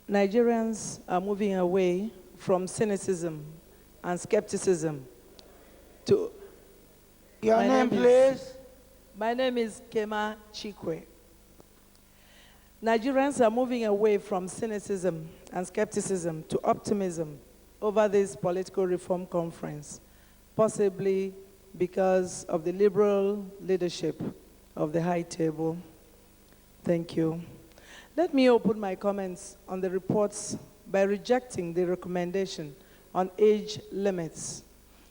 Nigerians are moving away from cynicism and skepticism to... Your name, please? My name is Kema Chikwe. Nigerians are moving away from cynicism and skepticism to optimism over this political reform conference, possibly because of the liberal leadership of the high table. Thank you. Let me open my comments on the reports by rejecting the recommendation on age limits.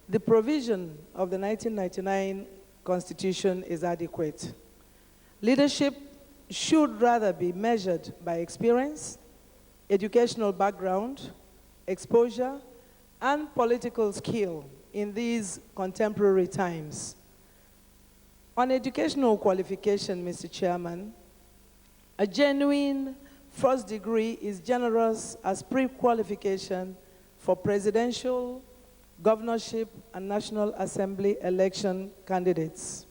The provision of the 1999 Constitution is adequate. Leadership should rather be measured by experience, educational background, exposure, and political skill in these contemporary times. On educational qualification, Mr. Chairman, a genuine first degree is generous as pre-qualification for presidential, governorship, and National Assembly election candidates.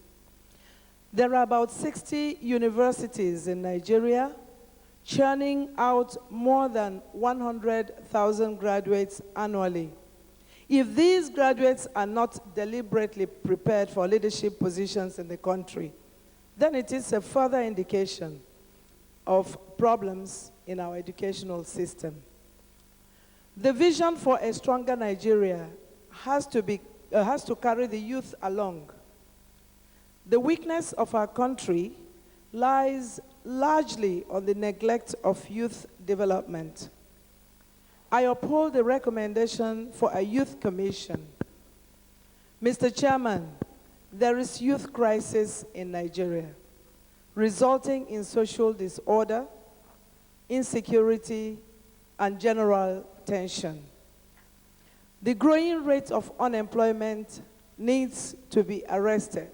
There are about 60 universities in Nigeria, churning out more than 100,000 graduates annually. If these graduates are not deliberately prepared for leadership positions in the country, then it is a further indication of problems in our educational system. The vision for a stronger Nigeria has to carry the youth along. The weakness of our country lies largely on the neglect of youth development. I uphold the recommendation for a youth commission. Mr. Chairman, there is youth crisis in Nigeria, resulting in social disorder, insecurity, and general tension. The growing rate of unemployment needs to be arrested.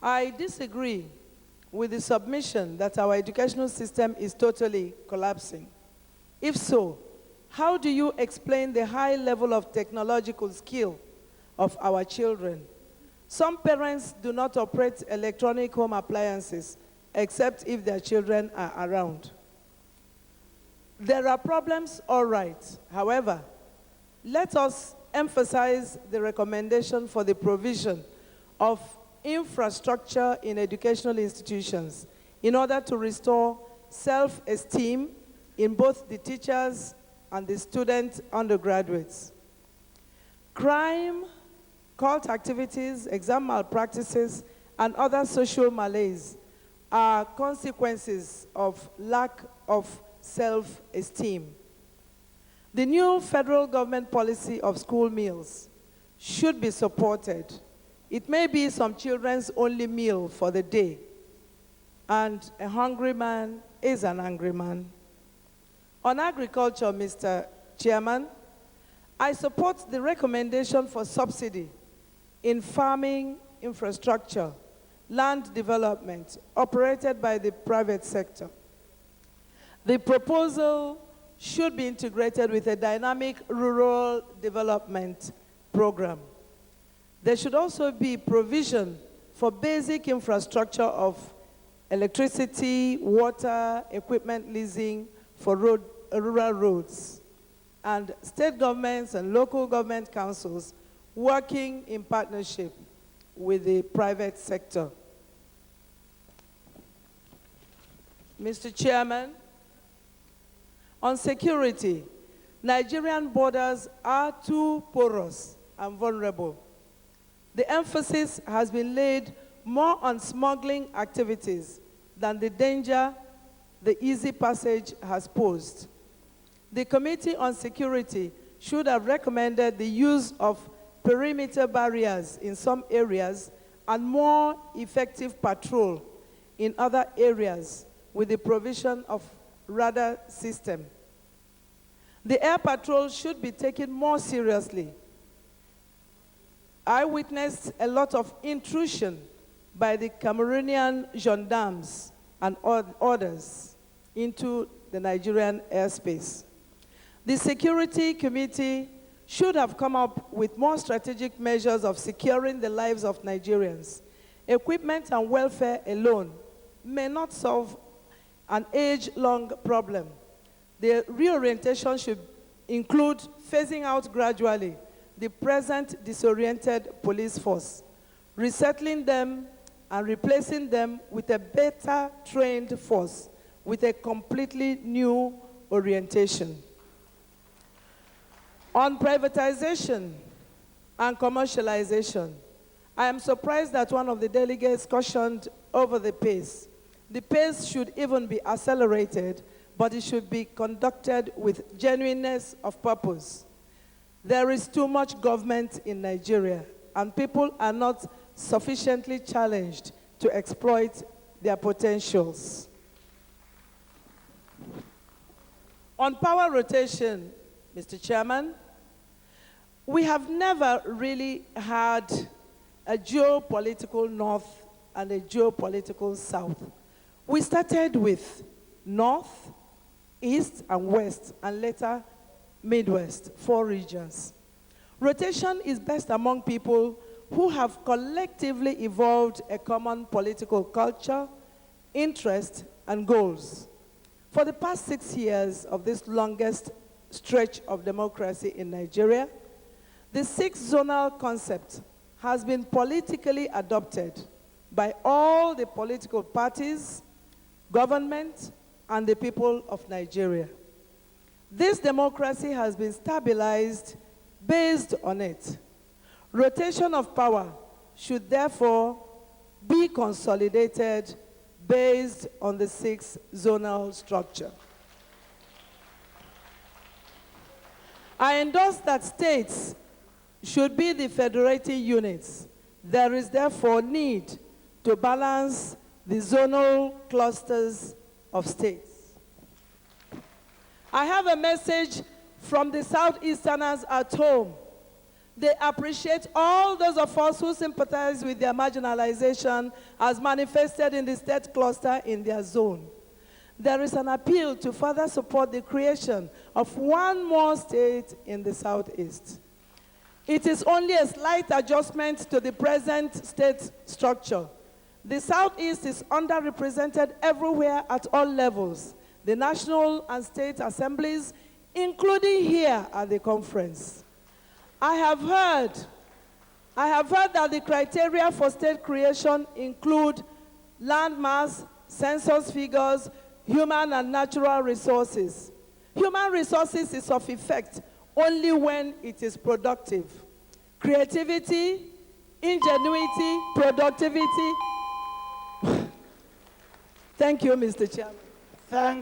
I disagree with the submission that our educational system is totally collapsing. If so, how do you explain the high level of technological skill of our children? Some parents do not operate electronic home appliances except if their children are around. There are problems, all right. However, let us emphasize the recommendation for the provision of infrastructure in educational institutions in order to restore self-esteem in both the teachers and the student undergraduates. Crime, cult activities, exam malpractices, and other social malaise are consequences of lack of self-esteem. The new federal government policy of school meals should be supported. It may be some children's only meal for the day, and a hungry man is an angry man. On agriculture, Mr. Chairman, I support the recommendation for subsidy in farming infrastructure, land development operated by the private sector. The proposal should be integrated with a dynamic rural development program. There should also be provision for basic infrastructure of electricity, water, equipment leasing for rural roads, and state governments and local government councils working in partnership with the private sector. Mr. Chairman, on security, Nigerian borders are too porous and vulnerable. The emphasis has been laid more on smuggling activities than the danger the easy passage has posed. The Committee on Security should have recommended the use of perimeter barriers in some areas and more effective patrol in other areas with the provision of radar system. The air patrol should be taken more seriously. I witnessed a lot of intrusion by the Cameroonian gendarmes and others into the Nigerian airspace. The Security Committee should have come up with more strategic measures of securing the lives of Nigerians. Equipment and welfare alone may not solve an age-long problem. The reorientation should include phasing out gradually the present disoriented police force, resettling them and replacing them with a better trained force with a completely new orientation. On privatization and commercialization, I am surprised that one of the delegates cautioned over the pace. The pace should even be accelerated, but it should be conducted with genuineness of purpose. There is too much government in Nigeria, and people are not sufficiently challenged to exploit their potentials. On power rotation, Mr. Chairman, we have never really had a geopolitical north and a geopolitical south. We started with north, east, and west, and later Midwest, 4 regions. Rotation is best among people who have collectively evolved a common political culture, interest, and goals. For the past 6 years of this longest stretch of democracy in Nigeria, the 6-zonal concept has been politically adopted by all the political parties, government, and the people of Nigeria. This democracy has been stabilized based on it. Rotation of power should therefore be consolidated based on the 6-zonal structure. I endorse that states should be the federating units. There is therefore need to balance the zonal clusters of states. I have a message from the Southeasterners at home. They appreciate all those of us who sympathize with their marginalization as manifested in the state cluster in their zone. There is an appeal to further support the creation of one more state in the Southeast. It is only a slight adjustment to the present state structure. The Southeast is underrepresented everywhere at all levels, the national and state assemblies, including here at the conference. I have heard that the criteria for state creation include land mass, census figures, human and natural resources. Human resources is of effect only when it is productive. Creativity, ingenuity, productivity. Thank you, Mr. Chairman. Thank